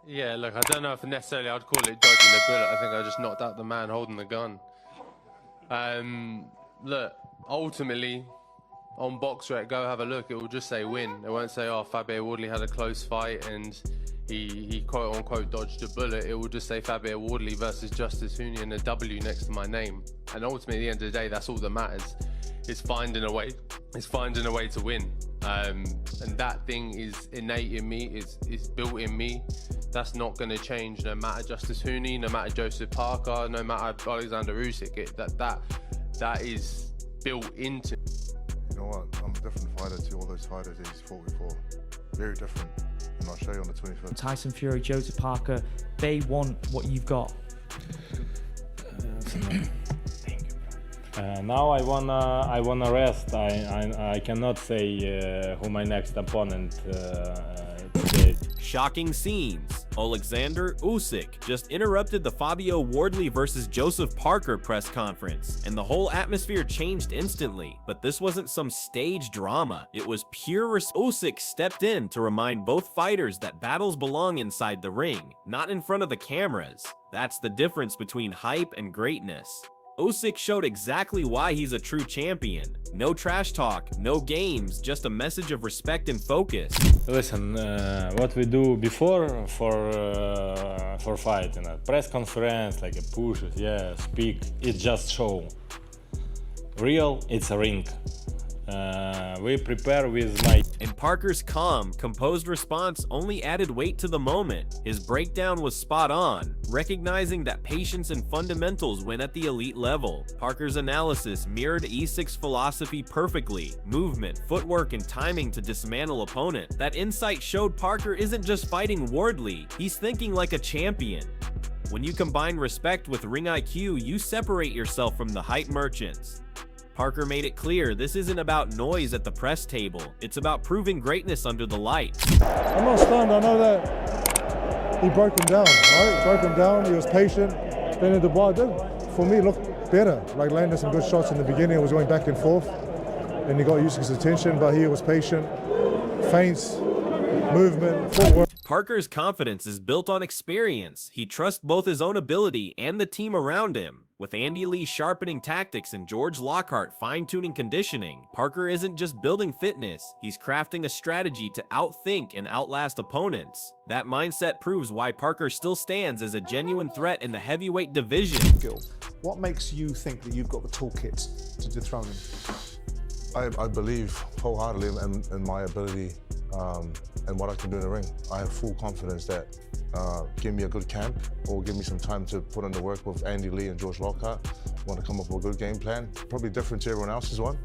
Yeah, look, I don't know if necessarily I'd call it dodging the bullet. I think I just knocked out the man holding the gun. Look, ultimately, on BoxRec, go have a look. It will just say win. It won't say, oh, Fabio Wardley had a close fight and he quote-unquote dodged a bullet. It will just say Fabio Wardley versus Justice Huni and a W next to my name. And ultimately, at the end of the day, that's all that matters. It's finding a way. It's finding a way to win. And that thing is innate in me. It's built in me. That's not going to change no matter Justice Huni, no matter JosephParker, no matter Oleksandr Usyk. That is built into. You know what? I'm a different fighter to all those fighters that he's fought before. Very different. And I'll show you on the 25th. Tyson Fury, JosephParker, they want what you've got. Now I wanna rest. I cannot say who my next opponent today. Shocking scenes. Oleksandr Usyk just interrupted the Fabio Wardley versus JosephParker press conference, and the whole atmosphere changed instantly. But this wasn't some stage drama. It was pure Usyk stepped in to remind both fighters that battles belong inside the ring, not in front of the cameras. That's the difference between hype and greatness. Usyk showed exactly why he's a true champion. No trash talk, no games, just a message of respect and focus. Listen, what we do before for fighting, press conference, like a push, yeah, speak, it's just show. Real, it's a ring. We prepare with my... And Parker's calm, composed response only added weight to the moment. His breakdown was spot on, recognizing that patience and fundamentals win at the elite level. Parker's analysis mirrored Usyk's philosophy perfectly. Movement, footwork, and timing to dismantle opponent. That insight showed Parker isn't just fighting Wardley, he's thinking like a champion. When you combine respect with ring IQ, you separate yourself from the hype merchants. Parker made it clear this isn't about noise at the press table, it's about proving greatness under the lights. I'm not stunned, I know that he broke him down, right? Broke him down, he was patient, then at the bar did, for me, looked better. Like landed some good shots in the beginning, it was going back and forth, and he got Usyk's attention, but he was patient, feints, movement, footwork. Parker's confidence is built on experience. He trusts both his own ability and the team around him. With Andy Lee sharpening tactics and George Lockhart fine-tuning conditioning, Parker isn't just building fitness, he's crafting a strategy to outthink and outlast opponents. That mindset proves why Parker still stands as a genuine threat in the heavyweight division. What makes you think that you've got the toolkit to dethrone him? I believe wholeheartedly in my ability and what I can do in the ring. I have full confidence that give me a good camp or give me some time to put in the work with Andy Lee and George Lockhart. Want to come up with a good game plan, probably different to everyone else's one.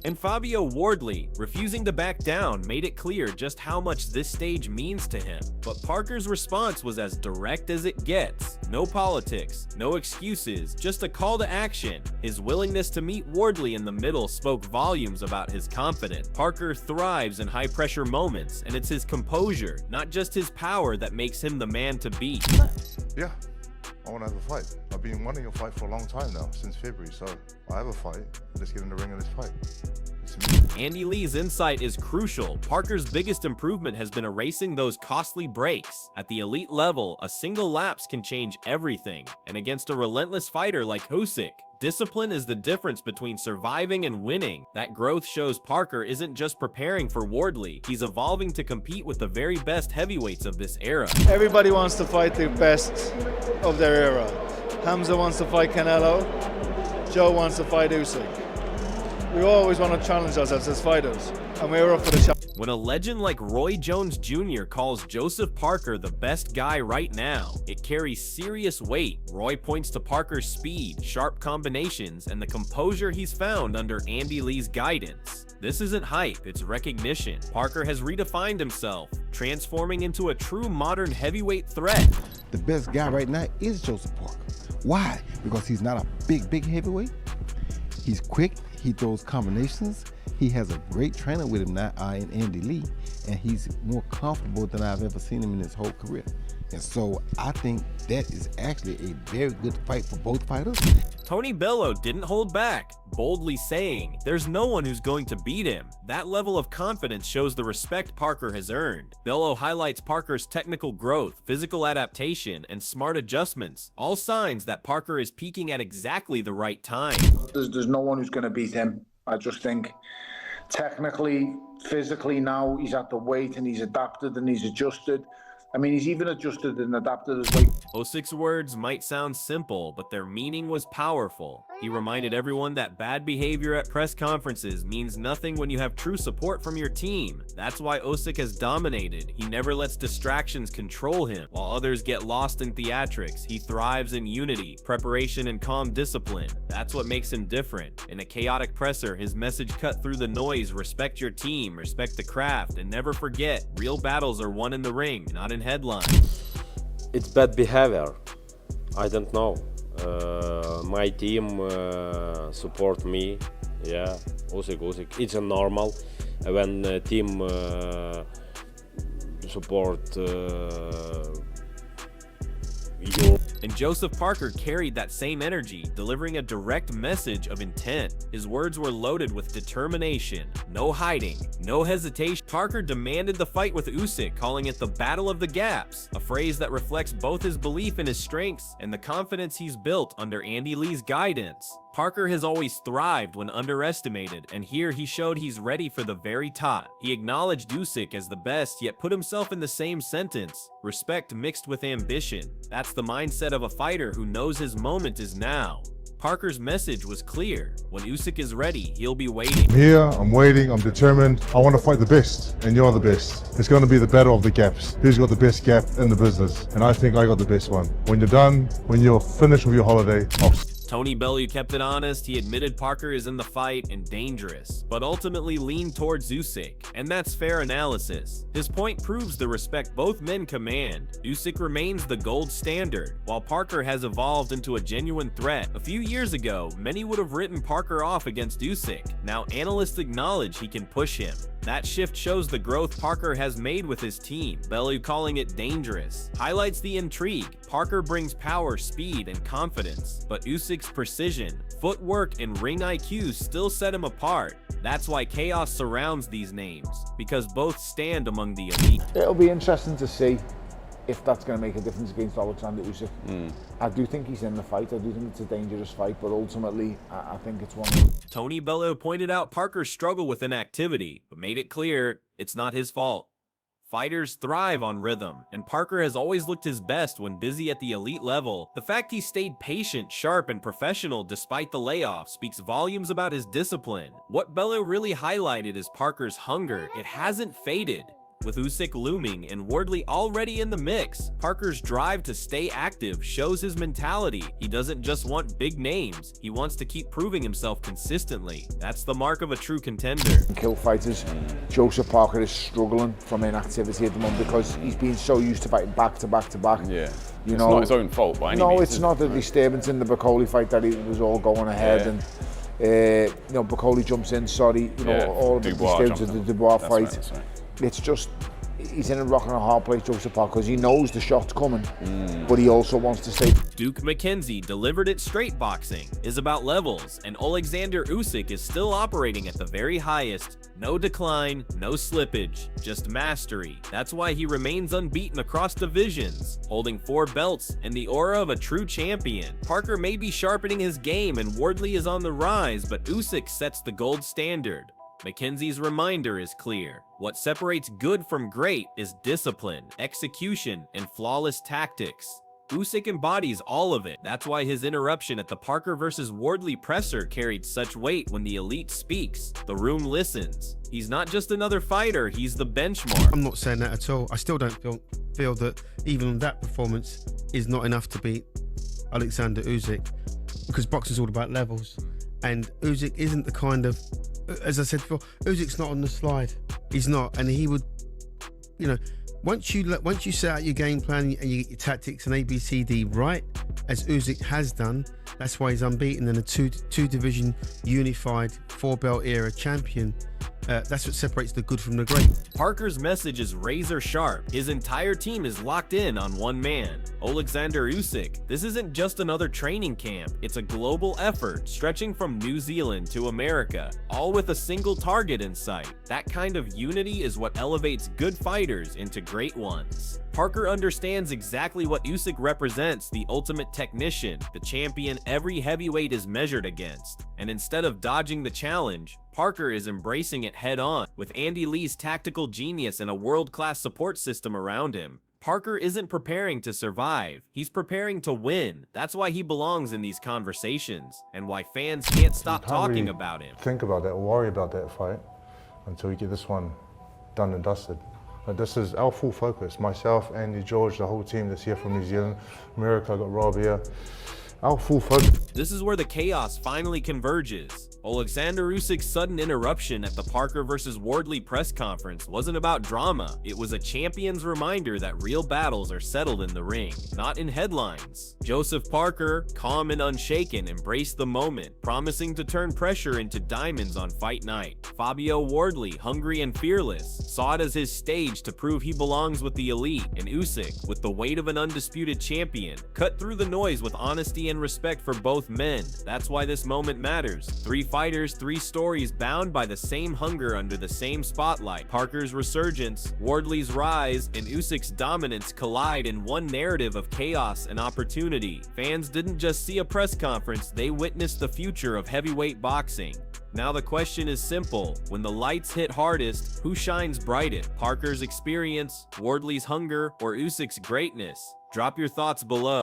And Fabio Wardley, refusing to back down, made it clear just how much this stage means to him. But Parker's response was as direct as it gets. No politics, no excuses, just a call to action. His willingness to meet Wardley in the middle spoke volumes about his confidence. Parker thrives in high-pressure moments, and it's his composure, not just his power, that makes him the man to beat. Yeah, I want to have a fight. I've been wanting a fight for a long time now, since February, so I have a fight. Let's get in the ring of this fight. Andy Lee's insight is crucial. Parker's biggest improvement has been erasing those costly breaks. At the elite level, a single lapse can change everything. And against a relentless fighter like Usyk, discipline is the difference between surviving and winning. That growth shows Parker isn't just preparing for Wardley, he's evolving to compete with the very best heavyweights of this era. Everybody wants to fight the best of their era. Hamza wants to fight Canelo, Joe wants to fight Usyk. We always want to challenge ourselves as fighters, and we're up for the challenge. When a legend like Roy Jones Jr. calls JosephParker the best guy right now, it carries serious weight. Roy points to Parker's speed, sharp combinations, and the composure he's found under Andy Lee's guidance. This isn't hype, it's recognition. Parker has redefined himself, transforming into a true modern heavyweight threat. The best guy right now is JosephParker. Why? Because he's not a big heavyweight. He's quick, he throws combinations, He has a great trainer with him now, in Andy Lee, and he's more comfortable than I've ever seen him in his whole career. And so I think that is actually a very good fight for both fighters. Tony Bellew didn't hold back, boldly saying, "There's no one who's going to beat him." That level of confidence shows the respect Parker has earned. Bellew highlights Parker's technical growth, physical adaptation, and smart adjustments, all signs that Parker is peaking at exactly the right time. There's no one who's going to beat him. I just think technically, physically now, he's at the weight and he's adapted and he's adjusted. I mean, he's even adjusted and adapted his weight. Usyk's words might sound simple, but their meaning was powerful. He reminded everyone that bad behavior at press conferences means nothing when you have true support from your team. That's why Usyk has dominated. He never lets distractions control him. While others get lost in theatrics, he thrives in unity, preparation, and calm discipline. That's what makes him different. In a chaotic presser, his message cut through the noise: respect your team, respect the craft, and never forget, real battles are won in the ring, not in headlines. It's bad behavior. I don't know. My team support me. Yeah, Usyk. It's a normal when team support you. And Joseph Parker carried that same energy, delivering a direct message of intent. His words were loaded with determination. No hiding, no hesitation. Parker demanded the fight with Usyk, calling it the Battle of the Gaps, a phrase that reflects both his belief in his strengths and the confidence he's built under Andy Lee's guidance. Parker has always thrived when underestimated, and here he showed he's ready for the very top. He acknowledged Usyk as the best, yet put himself in the same sentence: respect mixed with ambition. That's the mindset of a fighter who knows his moment is now. Parker's message was clear: when Usyk is ready, he'll be waiting. I'm here, I'm waiting, I'm determined. I want to fight the best, and you're the best. It's going to be the battle of the gaps. Who's got the best gap in the business? And I think I got the best one. When you're done, when you're finished with your holiday, Tony Bellew kept it honest. He admitted Parker is in the fight and dangerous, but ultimately leaned towards Usyk, and that's fair analysis. His point proves the respect both men command. Usyk remains the gold standard, while Parker has evolved into a genuine threat. A few years ago, many would have written Parker off against Usyk. Now analysts acknowledge he can push him. That shift shows the growth Parker has made with his team. Bellew calling it dangerous highlights the intrigue. Parker brings power, speed, and confidence, but Usyk's precision, footwork, and ring IQ still set him apart. That's why chaos surrounds these names, because both stand among the elite. It'll be interesting to see if that's going to make a difference against Oleksandr Usyk. I do think he's in the fight. I do think it's a dangerous fight, but ultimately, I think it's one. Tony Bellew pointed out Parker's struggle with inactivity, but made it clear it's not his fault. Fighters thrive on rhythm, and Parker has always looked his best when busy at the elite level. The fact he stayed patient, sharp, and professional despite the layoff speaks volumes about his discipline. What Bellew really highlighted is Parker's hunger. It hasn't faded. With Usyk looming and Wardley already in the mix, Parker's drive to stay active shows his mentality. He doesn't just want big names, he wants to keep proving himself consistently. That's the mark of a true contender. Kill fighters. Joseph Parker is struggling from inactivity at the moment because he's been so used to fighting back to back to back. Yeah, you it's know, not his own fault by any means. No, it's not a disturbance in the Bacoli fight that it was all going ahead, and you know, Bacoli jumps in, all the disturbance of the Dubois fight. That's right. It's just, he's in a rock and a hard place, Joseph Parker, because he knows the shot's coming, but he also wants to stay. Duke McKenzie delivered it straight. Boxing is about levels, and Oleksandr Usyk is still operating at the very highest. No decline, no slippage, just mastery. That's why he remains unbeaten across divisions, holding 4 belts and the aura of a true champion. Parker may be sharpening his game and Wardley is on the rise, but Usyk sets the gold standard. McKenzie's reminder is clear. What separates good from great is discipline, execution, and flawless tactics. Usyk embodies all of it. That's why his interruption at the Parker vs. Wardley presser carried such weight. When the elite speaks, the room listens. He's not just another fighter, he's the benchmark. I'm not saying that at all. I still don't feel that even that performance is not enough to beat Oleksandr Usyk, because boxing's all about levels. And Usyk isn't the kind of, as I said before, Usyk's not on the slide. He's not, and he would, you know, once you set out your game plan and you get your tactics and ABCD right, as Usyk has done, That's why he's unbeaten and a two division unified 4-belt era champion. That's what separates the good from the great. Parker's message is razor sharp. His entire team is locked in on one man, Oleksandr Usyk. This isn't just another training camp, it's a global effort stretching from New Zealand to America, all with a single target in sight. That kind of unity is what elevates good fighters into great ones. Parker understands exactly what Usyk represents, the ultimate technician, the champion every heavyweight is measured against. And instead of dodging the challenge, Parker is embracing it head-on, with Andy Lee's tactical genius and a world-class support system around him. Parker isn't preparing to survive, he's preparing to win. That's why he belongs in these conversations, and why fans can't stop talking about him. Think about that or worry about that fight until we get this one done and dusted. But this is our full focus. Myself, Andy, George, the whole team that's here from New Zealand, America, I got Rob here. Our full focus. This is where the chaos finally converges. Oleksandr Usyk's sudden interruption at the Parker vs. Wardley press conference wasn't about drama. It was a champion's reminder that real battles are settled in the ring, not in headlines. Joseph Parker, calm and unshaken, embraced the moment, promising to turn pressure into diamonds on fight night. Fabio Wardley, hungry and fearless, saw it as his stage to prove he belongs with the elite, and Usyk, with the weight of an undisputed champion, cut through the noise with honesty and respect for both men. That's why this moment matters. 3 fighters, 3 stories bound by the same hunger under the same spotlight. Parker's resurgence, Wardley's rise, and Usyk's dominance collide in one narrative of chaos and opportunity. Fans didn't just see a press conference, they witnessed the future of heavyweight boxing. Now the question is simple. When the lights hit hardest, who shines brightest? Parker's experience, Wardley's hunger, or Usyk's greatness? Drop your thoughts below.